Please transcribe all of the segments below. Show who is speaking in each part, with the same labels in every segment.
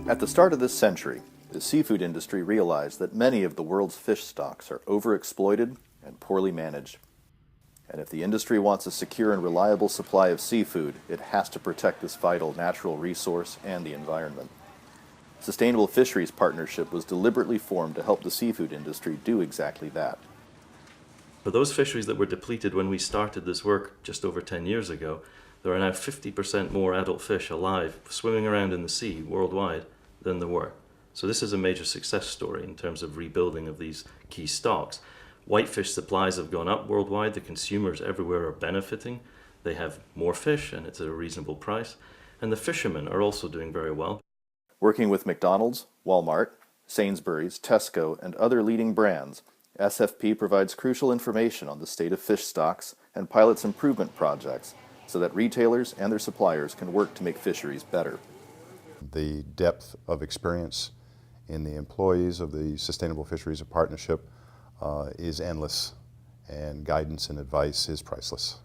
Speaker 1: At the start of this century, the seafood industry realized that many of the world's fish stocks are overexploited and poorly managed. And if the industry wants a secure and reliable supply of seafood, it has to protect this vital natural resource and the environment. Sustainable Fisheries Partnership was deliberately formed to help the seafood industry do exactly that.
Speaker 2: For those fisheries that were depleted when we started this work just over 10 years ago, there are now 50% more adult fish alive swimming around in the sea worldwide than there were. So this is a major success story in terms of rebuilding of these key stocks. Whitefish supplies have gone up worldwide. The consumers everywhere are benefiting. They have more fish and it's at a reasonable price. And the fishermen are also doing very well.
Speaker 1: Working with McDonald's, Walmart, Sainsbury's, Tesco, and other leading brands, SFP provides crucial information on the state of fish stocks and pilots improvement projects so that retailers and their suppliers can work to make fisheries better.
Speaker 3: The depth of experience in the employees of the Sustainable Fisheries Partnership is endless, and guidance and advice is priceless.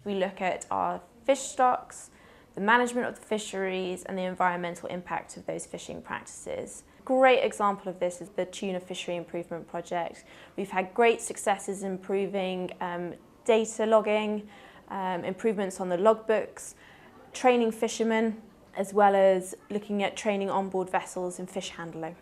Speaker 4: We look at our fish stocks, the management of the fisheries, and the environmental impact of those fishing practices. A great example of this is the tuna fishery improvement project. We've had great successes improving data logging, improvements on the logbooks, training fishermen, as well as looking at training onboard vessels in fish handling.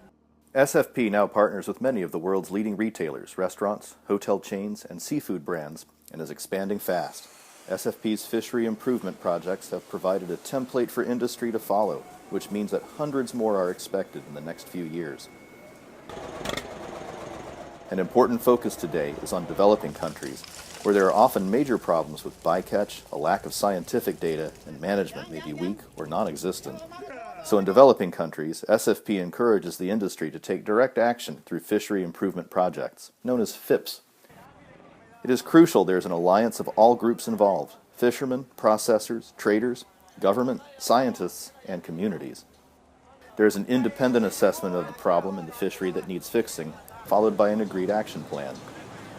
Speaker 1: SFP now partners with many of the world's leading retailers, restaurants, hotel chains, and seafood brands, and is expanding fast. SFP's fishery improvement projects have provided a template for industry to follow, which means that hundreds more are expected in the next few years. An important focus today is on developing countries, where there are often major problems with bycatch, a lack of scientific data, and management may be weak or non-existent. So in developing countries, SFP encourages the industry to take direct action through fishery improvement projects, known as FIPs. It is crucial there is an alliance of all groups involved: fishermen, processors, traders, government, scientists, and communities. There is an independent assessment of the problem in the fishery that needs fixing, followed by an agreed action plan.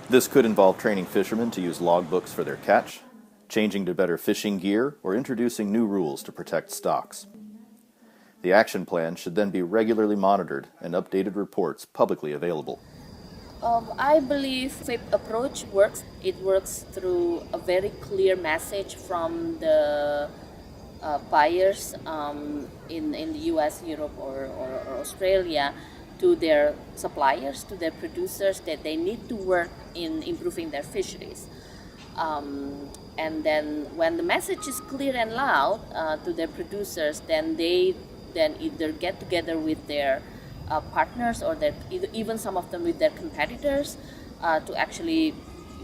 Speaker 1: This could involve training fishermen to use logbooks for their catch, changing to better fishing gear, or introducing new rules to protect stocks. The action plan should then be regularly monitored and updated reports publicly available.
Speaker 5: I believe FIP approach works. It works through a very clear message from the buyers in the US, Europe, or Australia to their suppliers, to their producers, that they need to work in improving their fisheries. And then when the message is clear and loud to their producers, then they either get together with their partners or even some of them with their competitors to actually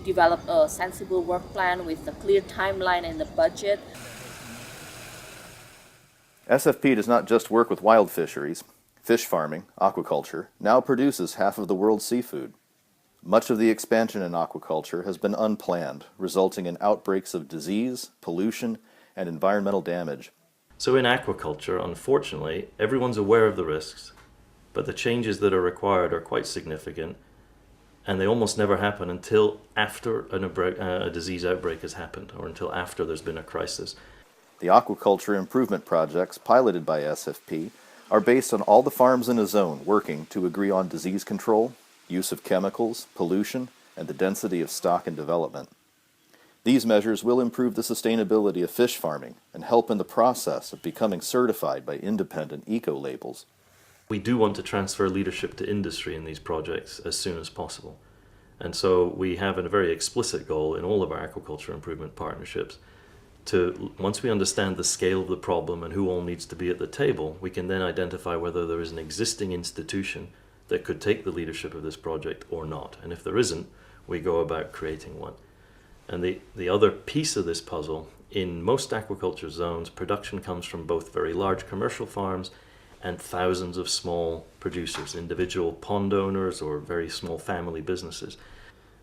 Speaker 5: develop a sensible work plan with a clear timeline and the budget.
Speaker 1: SFP does not just work with wild fisheries. Fish farming, aquaculture, now produces half of the world's seafood. Much of the expansion in aquaculture has been unplanned, resulting in outbreaks of disease, pollution, and environmental damage.
Speaker 2: So in aquaculture, unfortunately, everyone's aware of the risks, but the changes that are required are quite significant, and they almost never happen until after a disease outbreak has happened, or until after there's been a crisis.
Speaker 1: The aquaculture improvement projects piloted by SFP are based on all the farms in a zone working to agree on disease control, use of chemicals, pollution, and the density of stock and development. These measures will improve the sustainability of fish farming and help in the process of becoming certified by independent eco-labels.
Speaker 2: We do want to transfer leadership to industry in these projects as soon as possible. And so we have a very explicit goal in all of our aquaculture improvement partnerships to, once we understand the scale of the problem and who all needs to be at the table, we can then identify whether there is an existing institution that could take the leadership of this project or not. And if there isn't, we go about creating one. And the other piece of this puzzle, in most aquaculture zones, production comes from both very large commercial farms and thousands of small producers, individual pond owners or very small family businesses.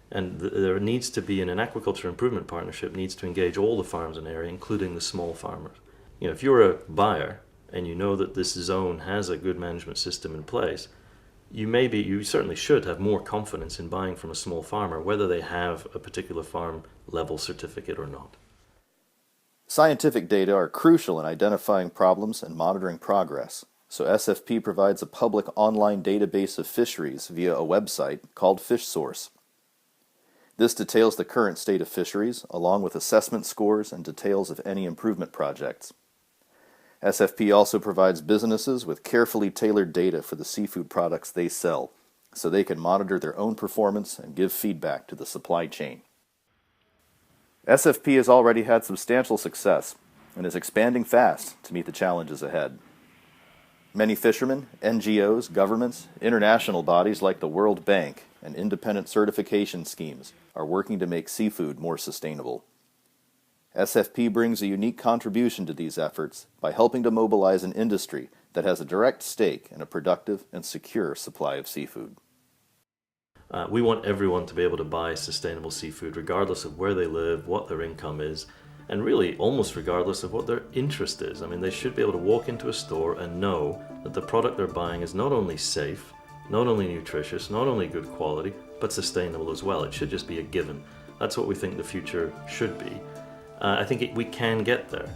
Speaker 2: And there needs to be, in an aquaculture improvement partnership, needs to engage all the farms in the area, including the small farmers. You know, if you're a buyer and you know that this zone has a good management system in place, you certainly should have more confidence in buying from a small farmer, whether they have a particular farm level certificate or not.
Speaker 1: Scientific data are crucial in identifying problems and monitoring progress. so SFP provides a public online database of fisheries via a website called FishSource. This details the current state of fisheries, along with assessment scores and details of any improvement projects. SFP also provides businesses with carefully tailored data for the seafood products they sell, so they can monitor their own performance and give feedback to the supply chain. SFP has already had substantial success and is expanding fast to meet the challenges ahead. Many fishermen, NGOs, governments, international bodies like the World Bank, and independent certification schemes are working to make seafood more sustainable. SFP brings a unique contribution to these efforts by helping to mobilize an industry that has a direct stake in a productive and secure supply of seafood.
Speaker 2: We want everyone to be able to buy sustainable seafood regardless of where they live, what their income is, and really almost regardless of what their interest is. I mean, they should be able to walk into a store and know that the product they're buying is not only safe, not only nutritious, not only good quality, but sustainable as well. It should just be a given. That's what we think the future should be. I think we can get there.